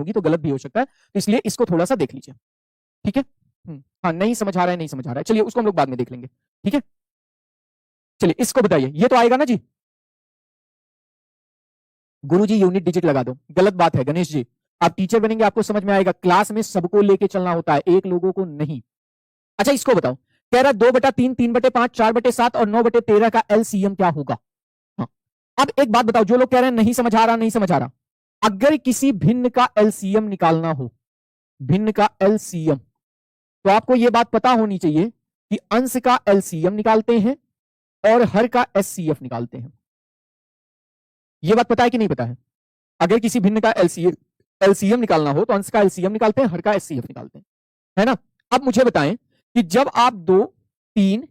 होगी तो गलत भी हो सकता है, तो इसलिए इसको थोड़ा सा देख लीजिए, ठीक है। हाँ, नहीं समझ आ रहा है, नहीं समझ आ रहा है, चलिए उसको हम लोग बाद में देख लेंगे, ठीक है। चलिए इसको बताइए, ये तो आएगा ना जी। गुरुजी यूनिट डिजिट लगा दो, गलत बात है गणेश जी, आप टीचर बनेंगे आपको समझ में आएगा, क्लास में सबको लेके चलना होता है, एक लोगों को नहीं। अच्छा इसको बताओ, कह रहा 2/3, 3/5, 4/7 और 9/13 का एलसीएम क्या होगा। हाँ। अब एक बात बताओ, जो लोग कह रहे हैं नहीं समझ आ रहा, नहीं समझ आ रहा, अगर किसी भिन्न का एलसीएम निकालना हो, भिन्न का एलसीएम, तो आपको यह बात पता होनी चाहिए कि अंश का एलसीएम निकालते हैं और हर का एचसीएफ निकालते हैं। यह बात पता है कि नहीं पता है। अगर किसी भिन्न का एलसीएम निकालना हो तो अंश का एलसीएम निकालते हैं, हर का एचसीएफ निकालते हैं, है ना। अब मुझे बताएं कि जब आप 2, 3,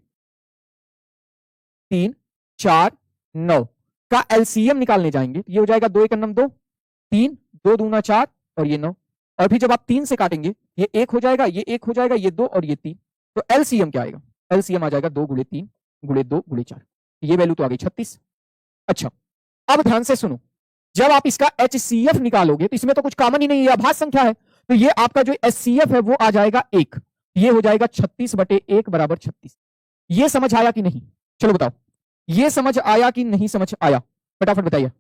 4, 9 का एलसीएम निकालने जाएंगे तो ये हो जाएगा 2 × 2, 3, 2 दूना 4 और ये 9, और फिर जब आप 3 से काटेंगे ये 1 हो जाएगा, ये 1 हो जाएगा, ये 2 और ये 3, तो एलसीएम क्या आएगा, एलसीएम आ जाएगा 2 × 3 × 2 × 4, ये वैल्यू तो आ गई 36। अच्छा अब ध्यान से सुनो, जब आप इसका एचसीएफ निकालोगे तो इसमें तो कुछ कॉमन ही नहीं है, अभाज्य संख्या है, तो ये आपका जो एचसीएफ है वो आ जाएगा 1, ये हो जाएगा 36/1 = 36। ये समझ आया कि नहीं, चलो बताओ, ये समझ आया कि नहीं समझ आया, फटाफट बताइए।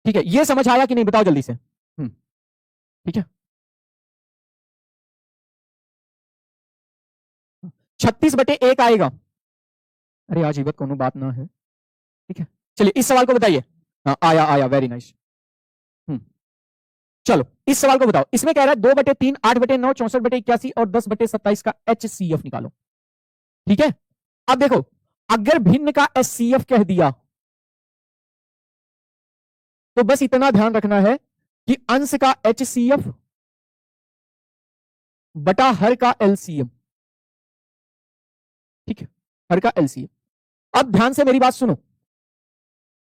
ठीक है, ये समझ आया कि नहीं बताओ जल्दी से। ठीक है, 36/1 आएगा। अरे आज इवत कोनो बात ना है, ठीक है। चलिए इस सवाल को बताइए। हाँ आया आया, वेरी नाइस। चलो इस सवाल को बताओ, इसमें कह रहा है 2/3, 8/9, 64/81 और 10/27 का एचसीएफ निकालो, ठीक है। अब देखो, अगर भिन्न का एचसीएफ कह दिया तो बस इतना ध्यान रखना है कि अंश का एचसीएफ बटा हर का एलसीएम, ठीक है, हर का एलसीएम। अब ध्यान से मेरी बात सुनो,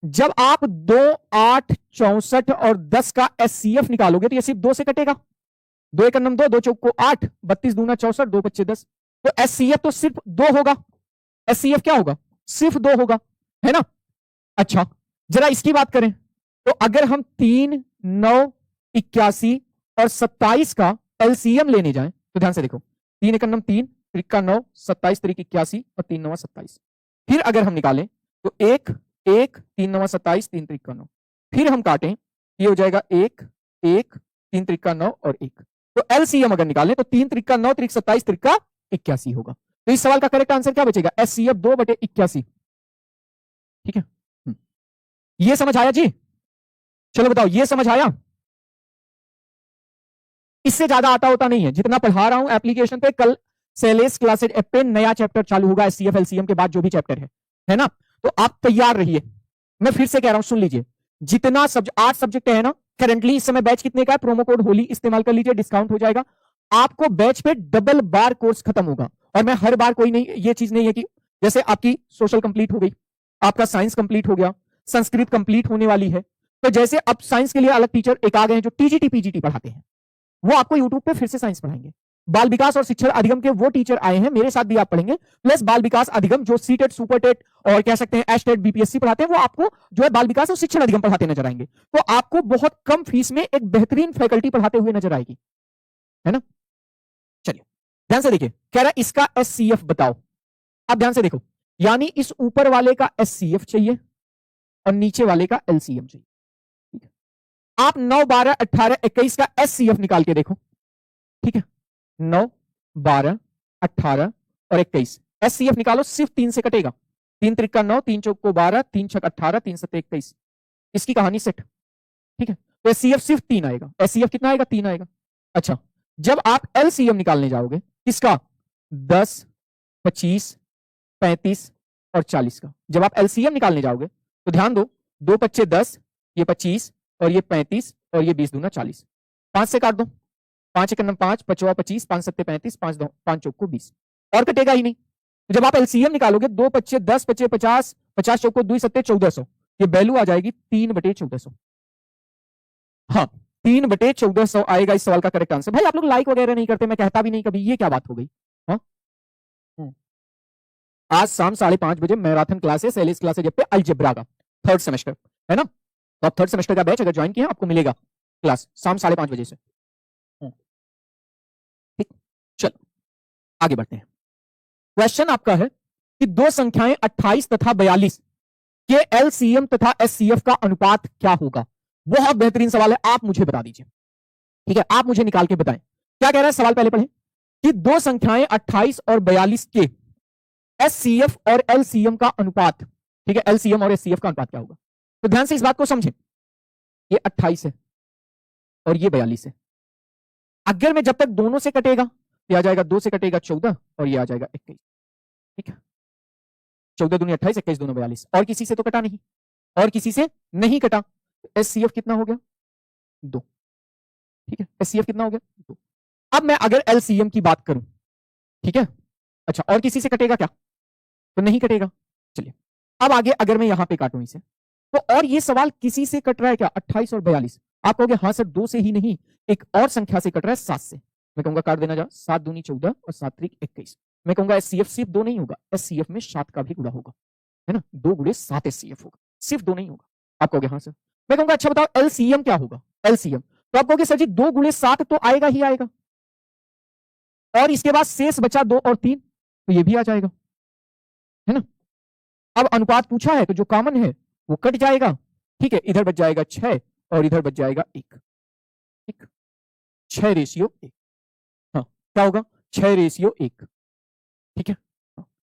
जब आप 2, 8, 64 और 10 का एचसीएफ निकालोगे तो ये सिर्फ 2 से कटेगा, 2 × 2, 2 चौक 8, 32 दूना 64, 2 × 10, तो एचसीएफ तो सिर्फ 2 होगा, एचसीएफ क्या होगा, सिर्फ 2 होगा, है ना। अच्छा जरा इसकी बात करें, तो अगर हम 3, 9, 81 और 27 का एलसीएम लेने जाएं तो ध्यान से देखो, 3 × 3, 3 × 9, 27, 3 × 81 और 3 × 9 27, फिर अगर हम निकालें तो 1, 1, 3 × 9 27, 3 × 9, फिर हम काटें ये हो जाएगा 1, 1, 3 × 9 और 1, तो एलसीएम अगर निकालें तो 3 × 9, 3 × 27, 3 × 81 होगा। तो इस सवाल का करेक्ट आंसर क्या बचेगा, एचसीएफ 2/81, ठीक है। ये समझ आया जी, चलो बताओ ये समझ आया। इससे ज्यादा आता होता नहीं है, जितना पढ़ा रहा हूं एप्लीकेशन पे, कल सेलेस क्लासेज ऐप पे नया चैप्टर चालू होगा एचसीएफ एलसीएम के बाद जो भी चैप्टर है ना, तो आप तैयार रहिए। मैं फिर से कह रहा हूं, सुन लीजिए, जितना 8 सब्जेक्ट है ना, करंटली इस समय बैच कितने का है, प्रोमो कोड होली इस्तेमाल कर लीजिए, डिस्काउंट हो जाएगा आपको। बैच पे डबल बार कोर्स खत्म होगा, और मैं हर बार कोई नहीं, ये चीज नहीं है कि जैसे आपकी सोशल कंप्लीट हो गई, आपका साइंस कंप्लीट हो गया, संस्कृत कंप्लीट होने वाली है, तो जैसे अब साइंस के लिए अलग टीचर एक आ गए हैं जो टीजीटी पीजीटी पढ़ाते हैं, वो आपको यूट्यूब पे फिर से साइंस पढ़ाएंगे। बाल विकास और शिक्षण अधिगम के वो टीचर आए हैं, मेरे साथ भी आप पढ़ेंगे, प्लस बाल विकास अधिगम जो सीटेट, सुपरटेट और कह सकते हैं एचटेट, बीपीएससी पढ़ाते हैं, वो आपको जो है बाल विकास और शिक्षण अधिगम पढ़ाते नजर आएंगे। तो आपको बहुत कम फीस में एक बेहतरीन फैकल्टी पढ़ाते हुए नजर आएगी, है ना। चलिए ध्यान से देखिए, कह रहा है इसका एचसीएफ बताओ। अब ध्यान से देखो, यानी इस ऊपर वाले का एचसीएफ चाहिए और नीचे वाले का एलसीएम चाहिए, ठीक है। आप 9, 12, 18, 21 का एचसीएफ निकाल के देखो, ठीक है। 9, 12, 18 और 21 एचसीएफ निकालो, सिर्फ 3 से कटेगा, 3 × 9, 3 × 12, 3 × 18, 3 × 7 21, इसकी कहानी सेट, ठीक है। तो एचसीएफ सिर्फ 3 आएगा, एचसीएफ कितना आएगा, 3 आएगा। अच्छा जब आप एलसीएम निकालने जाओगे किसका, 10, 25, 35 और 40 का, जब आप एलसीएम निकालने जाओगे तो ध्यान दो, 2 × 5 = 10, ये 25 और ये 35 और ये 20 दूना 40, 5 से काट दो, 5 × 9 5, 5 × 25, 5 × 7 35, 5 चौक 20, और कटेगा ही नहीं। तो जब आप एलसीएम निकालोगे 2 × 5 = 10, 5 × 50, 50 चौक 2 7 1400, ये वैल्यू आ जाएगी 3/1400। हाँ 3/1400 आएगा इस सवाल का करेक्ट आंसर। भाई आप लोग लाइक वगैरह नहीं करते, मैं कहता भी नहीं कभी, ये क्या बात हो गई। हाँ आज शाम 5:30 बजे मैराथन क्लासेस एलिस क्लासेस पे अलजेब्रा का 3rd सेमेस्टर, है ना। तो आप थर्ड सेमेस्टर का बैच अगर ज्वाइन किए हैं आपको मिलेगा क्लास शाम 5:30 बजे से। ठीक, चलो आगे बढ़ते हैं। क्वेश्चन आपका है कि दो संख्याएं 28 तथा 42 के एलसीएम तथा एचसीएफ का अनुपात क्या होगा। बहुत बेहतरीन सवाल है, आप मुझे बता दीजिए। ठीक है, आप मुझे निकाल के बताएं क्या कह रहा है सवाल, पहले पढ़ें कि दो संख्याएं 28 और 42 के एचसीएफ और एलसीएम का अनुपात। ठीक है, एलसीएम और एचसीएफ का अनुपात क्या होगा। तो ध्यान से इस बात को समझें, ये 28 है और ये 42 है। अगर मैं जब तक दोनों से कटेगा, ये आ जाएगा 2 से कटेगा 14 और ये आ जाएगा 21। ठीक है, 14 दूनी 28, 21 दूनी 42, और किसी से तो कटा नहीं, और किसी से नहीं कटा। एचसीएफ कितना हो गया 2। ठीक है, एचसीएफ कितना हो गया 2। अब मैं अगर एलसीएम की बात करूं, ठीक है, अच्छा और किसी से कटेगा क्या, तो नहीं कटेगा। चलिए अब आगे अगर मैं यहां पे काटूं इसे, तो और ये सवाल किसी से कट रहा है क्या 28 और 42। आप कहोगे हाँ सर 2 से ही नहीं, एक और संख्या से कट रहा है 7 से। मैं कहूंगा काट देना जा, 7 दूनी 14 और 7 त्रिक 21। मैं कहूंगा एचसीएफ सिर्फ 2 नहीं होगा, एचसीएफ में 7 का भी गुणा होगा, है ना, 2 गुणे 7 एचसीएफ होगा, सिर्फ 2 नहीं होगा। आप कहोगे हाँ सर। मैं कहूंगा अच्छा बताओ एलसीएम क्या होगा। एलसीएम तो आप कहोगे सर जी 2 गुणे 7 तो आएगा ही आएगा, और इसके बाद शेष बचा 2 और 3, तो ये भी आ जाएगा, है ना। अब अनुपात पूछा है तो जो कॉमन है वो कट जाएगा। ठीक है, इधर बच जाएगा 6 और इधर बच जाएगा 1। ठीक, 6:1। हाँ क्या होगा 6:1। ठीक है,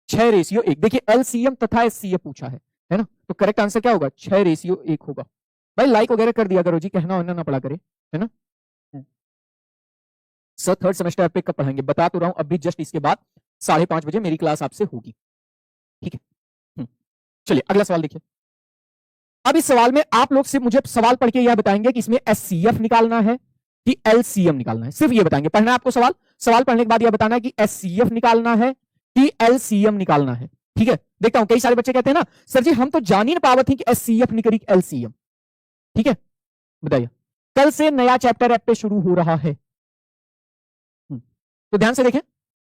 6:1। देखिए एलसीएम तथा एचसीएफ पूछा है ना, तो करेक्ट आंसर क्या होगा 6:1 होगा। भाई लाइक वगैरह कर दिया करो जी, कहना होना ना पड़ा करे, है ना। सर थर्ड सेमेस्टर पे कब पढ़ाएंगे, बता तो रहा हूं अभी जस्ट इसके बाद 5:30 बजे मेरी क्लास आपसे होगी। ठीक है, चलिए अगला सवाल देखिए। अब इस सवाल में आप लोग से मुझे सवाल पढ़ के यह बताएंगे कि इसमें एचसीएफ निकालना है कि एलसीएम निकालना है, सिर्फ ये बताएंगे। पढ़ना है आपको सवाल, सवाल पढ़ने के बाद यह बताना है कि एचसीएफ निकालना है कि एलसीएम निकालना है। ठीक है, देखता हूं कई सारे बच्चे कहते हैं ना सर जी हम तो जान ही ना पावत थी कि एचसीएफ निकली एलसीएम। ठीक है, बताइए कल से नया चैप्टर ऐप पे शुरू हो रहा है। तो ध्यान से देखें,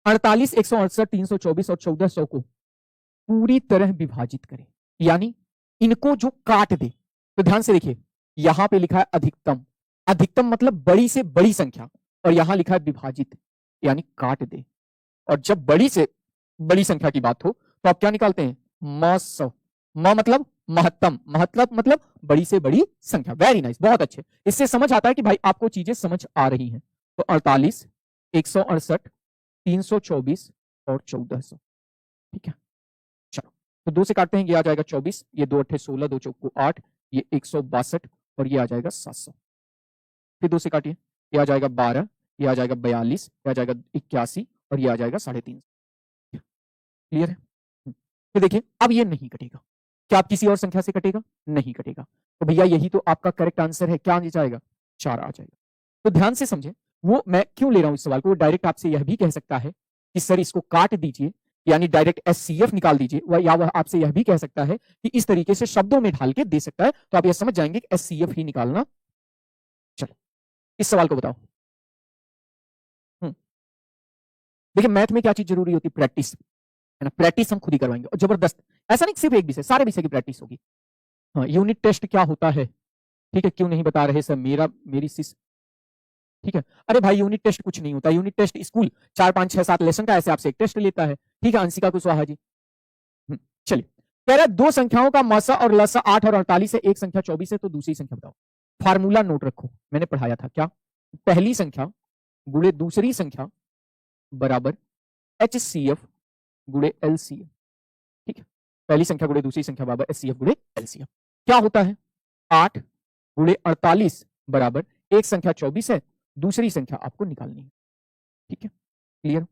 48, 168, 324 और 1400 को पूरी तरह विभाजित करें, यानी इनको जो काट दे। तो ध्यान से देखिए, यहां पे लिखा है अधिकतम, अधिकतम मतलब बड़ी से बड़ी संख्या, और यहां लिखा है विभाजित यानी काट दे। और जब बड़ी से बड़ी संख्या की बात हो तो आप क्या निकालते हैं म100। म मतलब महत्तम, महत्तम मतलब बड़ी से बड़ी संख्या। वेरी नाइस, बहुत अच्छे, इससे समझ आता है कि भाई आपको चीजें समझ आ रही हैं। तो 48, 168, 324 और 1400। ठीक है, चलो तो 2 से काटते हैं, ये आ जाएगा 24, ये 2 8 16, 2 चौको 8, ये 162 और ये आ जाएगा 700। फिर 2 से काटिए, ये आ जाएगा 12, ये आ जाएगा 42, ये आ जाएगा 81 और ये आ जाएगा 350। क्लियर है। फिर देखिए अब ये नहीं कटेगा, क्या आप किसी और संख्या से कटेगा, नहीं कटेगा। तो भैया यही तो आपका करेक्ट आंसर है, क्या आ जाएगा 4 आ जाएगा। तो ध्यान से समझे, वो मैं क्यों ले रहा हूं इस सवाल को, वो डायरेक्ट आपसे यह भी कह सकता है कि सर इसको काट दीजिए यानी डायरेक्ट एचसीएफ निकाल दीजिए, या वह आपसे यह भी कह सकता है कि इस तरीके से शब्दों में ढाल के दे सकता है, तो आप यह समझ जाएंगे कि एचसीएफ ही निकालना। चलो इस सवाल को बताओ। देखिए मैथ में क्या चीज जरूरी होती है, प्रैक्टिस, है ना। प्रैक्टिस हम खुद ही करवाएंगे और जबरदस्त, ऐसा नहीं सिर्फ एक विषय, सारे विषय की प्रैक्टिस होगी। हाँ, यूनिट टेस्ट क्या होता है, ठीक है, क्यों नहीं बता रहे सर, मेरी सिस। ठीक है, अरे भाई यूनिट टेस्ट कुछ नहीं होता, यूनिट टेस्ट स्कूल 4 5 6 7 लेसन का ऐसे आपसे एक टेस्ट लेता है। ठीक है, अंशिका कुशवाहा जी। चलिए कह रहा है दो संख्याओं का मसा और लसा 8 और 48 है, एक संख्या 24 है, तो दूसरी संख्या बताओ। फार्मूला नोट रखो, मैंने पढ़ाया था क्या, पहली संख्या गुणे दूसरी संख्या बराबर HCF गुणे LCM। ठीक है, पहली संख्या गुणे दूसरी संख्या बराबर HCF गुणे LCM। क्या होता है 8 गुणे 48 बराबर एक संख्या 24 है, दूसरी संख्या आपको निकालनी है। ठीक है, क्लियर।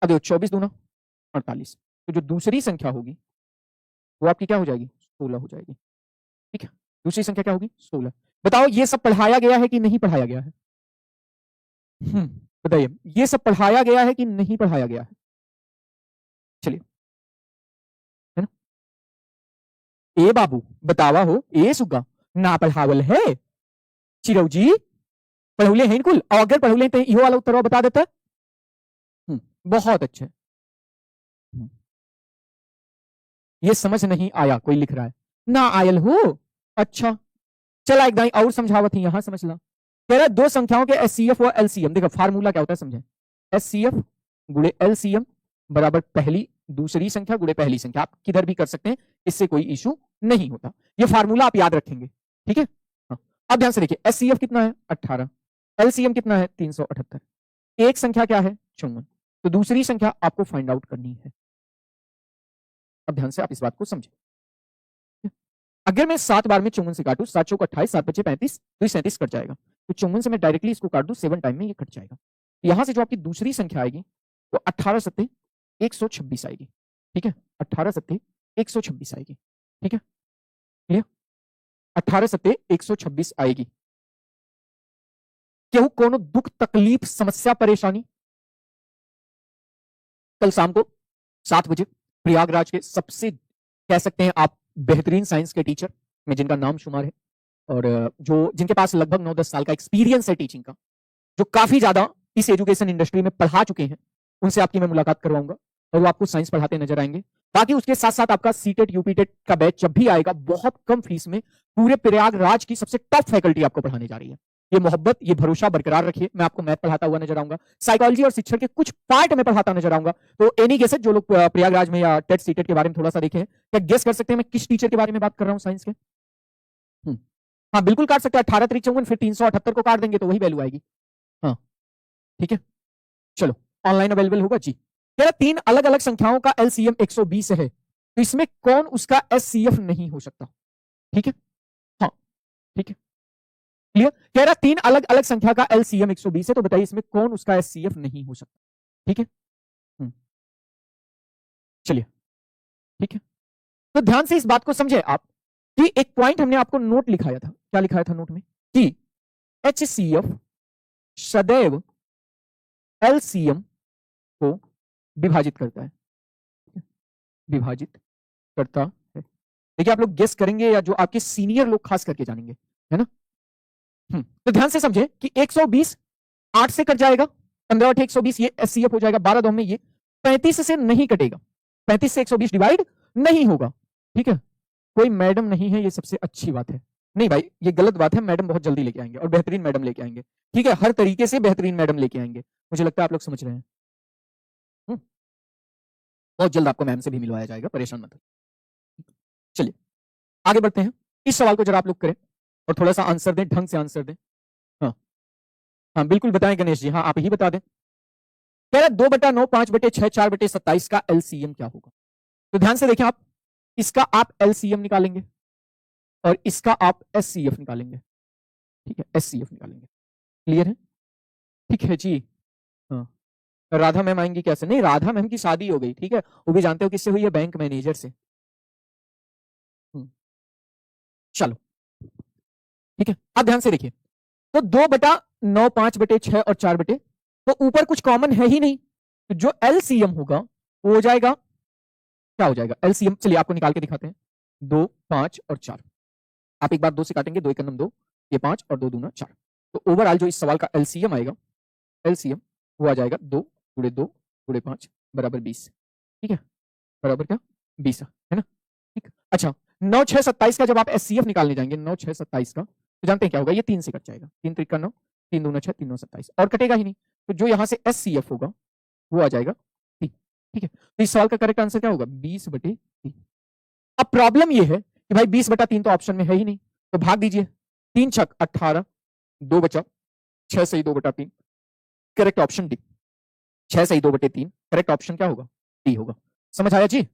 अब देखो 24 दूना 48, तो जो दूसरी संख्या होगी वो आपकी क्या हो जाएगी 16 हो जाएगी। ठीक है, दूसरी संख्या क्या होगी 16। बताओ ये सब पढ़ाया गया है कि नहीं पढ़ाया गया है, बताइए ये सब पढ़ाया गया है कि नहीं पढ़ाया गया है। चलिए, है ना, ए बाबू बतावा हो, ए सुगा ना पढ़ावल है, चिरऊ जी पढ़ौले हैं कुल, और अगर पढ़ौले तो इहो वाला उत्तर बता देता। बहुत अच्छे। ये समझ नहीं आया, कोई लिख रहा है ना आयल हो, अच्छा, चला एक दाई और समझावत ही यहां समझ ला। कह रहा दो संख्याओं के एचसीएफ और एलसीएम, देखो फार्मूला क्या होता है समझे, एचसीएफ गुणे एलसीएम बराबर पहली दूसरी संख्या गुणे पहली संख्या, आप किधर भी कर सकते हैं, इससे कोई इशू नहीं होता, ये फार्मूला आप याद रखेंगे, ठीक है। हाँ। अब ध्यान से देखिए, एचसीएफ कितना है 18, एलसीएम कितना है 378, एक संख्या क्या है 54, तो दूसरी संख्या आपको फाइंड आउट करनी है। अब ध्यान से आप इस बात को समझे, अगर मैं 7 बार में 54 से काटू, 7 चौक 28, 7 बचे 35, तो 37 कट जाएगा, तो 54 से मैं डायरेक्टली इसको काट दूं 7 टाइम में ये कट जाएगा। यहां से जो आपकी दूसरी संख्या आएगी वो 18 सत्ते 126 आएगी, ठीक है, 18 सत्ते 126 आएगी, ठीक है, क्लियर, 18 सत्ते 126 आएगी। केहू कोनो दुख तकलीफ समस्या परेशानी, कल शाम को 7 बजे प्रयागराज के सबसे कह सकते हैं आप बेहतरीन साइंस के टीचर में जिनका नाम शुमार है और जो जिनके पास लगभग 9-10 साल का एक्सपीरियंस है टीचिंग का, जो काफी ज्यादा इस एजुकेशन इंडस्ट्री में पढ़ा चुके हैं, उनसे आपकी मैं मुलाकात करवाऊंगा और वो आपको साइंस पढ़ाते नजर आएंगे। बाकी उसके साथ साथ आपका सीटेट यूपीटेट का बैच जब भी आएगा, बहुत कम फीस में पूरे प्रयागराज की सबसे टॉप फैकल्टी आपको पढ़ाने जा रही है। ये मोहब्बत, ये भरोसा बरकरार रखिए। मैं आपको मैथ पढ़ाता हुआ नजर आऊंगा, साइकोलॉजी और शिक्षण के कुछ पार्ट में पढ़ाता नजर आऊंगा। तो एनी गेसेस, जो लोग प्रयागराज में या टेट सीटेट के बारे में थोड़ा सा देखे हैं, क्या गेस कर सकते हैं मैं किस टीचर के बारे में बात कर रहा हूं साइंस के? हाँ बिल्कुल काट सकते हैं, 18 3 54, फिर 378 को काट देंगे तो वही वैल्यू आएगी। हाँ ठीक है, चलो ऑनलाइन अवेलेबल होगा जी। तेरा 3 अलग अलग संख्याओं का एलसीएम 120 है, तो इसमें कौन उसका एचसीएफ नहीं हो सकता? ठीक है, हाँ ठीक है, क्लियर। कह रहा 3 अलग अलग संख्या का एलसीएम 120 है, तो बताइए इसमें कौन उसका एचसीएफ नहीं हो सकता? ठीक है, चलिए ठीक है, तो ध्यान से इस बात को समझे आप कि एक पॉइंट हमने आपको नोट लिखाया था, क्या लिखाया था नोट में, कि एचसीएफ सदैव एलसीएम को विभाजित करता है, विभाजित करता है। देखिए आप लोग गेस करेंगे या जो आपके सीनियर लोग खास करके जानेंगे, है ना। तो ध्यान से समझे कि 120 8 से कट जाएगा, 15 8 120, ये एचसीएफ हो जाएगा। 12 2 में ये 35 से नहीं कटेगा, 35 से 120 डिवाइड नहीं होगा, ठीक है। कोई मैडम नहीं है, ये सबसे अच्छी बात है। नहीं भाई ये गलत बात है, मैडम बहुत जल्दी लेके आएंगे और बेहतरीन मैडम लेके आएंगे, ठीक है, हर तरीके से बेहतरीन मैडम लेके आएंगे। मुझे लगता है आप लोग समझ रहे हैं। बहुत जल्द आपको मैम से भी मिलवाया जाएगा, परेशान मत। चलिए आगे बढ़ते हैं, इस सवाल को जरा आप लोग करें और थोड़ा सा आंसर दें, ढंग से आंसर दें। हाँ हाँ बिल्कुल बताएं गणेश जी, हाँ आप ही बता दें। कह रहे 2/9 5/6 4/27 का एलसीएम क्या होगा? तो ध्यान से देखें आप, इसका आप एलसीएम निकालेंगे और इसका आप एचसीएफ निकालेंगे, ठीक है, एचसीएफ निकालेंगे, क्लियर है, ठीक है जी। हाँ राधा मैम आएंगी कैसे? नहीं राधा मैम की शादी हो गई, ठीक है, वो भी जानते हो किससे हुई है, बैंक मैनेजर से। चलो ठीक है, अब ध्यान से देखिए, तो 2/9 5/6 और 4 तो ऊपर कुछ कॉमन है ही नहीं, तो जो एलसीएम होगा वो हो जाएगा, क्या हो जाएगा एलसीएम, चलिए आपको निकाल के दिखाते हैं। 2 5 और 4, आप एक बार 2 से काटेंगे, 2 1 9 2, ये 5 और 2 दूना 4, तो ओवरऑल जो इस सवाल का एलसीएम आएगा, एलसीएम वो आ जाएगा 2 × 2 × 5 बराबर 20, ठीक है, बराबर क्या 20 है ना, ठीक। अच्छा 9 6 27 का जब आप एचसीएफ निकालने जाएंगे, 9 6 27 का, तो जानते हैं क्या होगा, ये 3 से कट जाएगा, 3 3 9, 3 दूना 6, 3 9 27, और कटेगा ही नहीं, तो जो यहां से एचसीएफ होगा वो आ जाएगा 3, ठीक है। तो इस सवाल का करेक्ट आंसर क्या होगा 20/3। अब प्रॉब्लम ये है कि भाई 20/3 तो ऑप्शन में है ही नहीं, तो भाग दीजिए, 3 छक 18, 2 बचा, 6 सही 2/3, करेक्ट ऑप्शन डी, 6 सही 2/3, करेक्ट ऑप्शन क्या होगा डी होगा। समझ आया जी?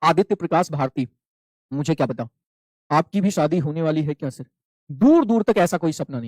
आदित्य प्रकाश भारती, मुझे क्या पता आपकी भी शादी होने वाली है क्या सर? दूर दूर तक ऐसा कोई सपना नहीं।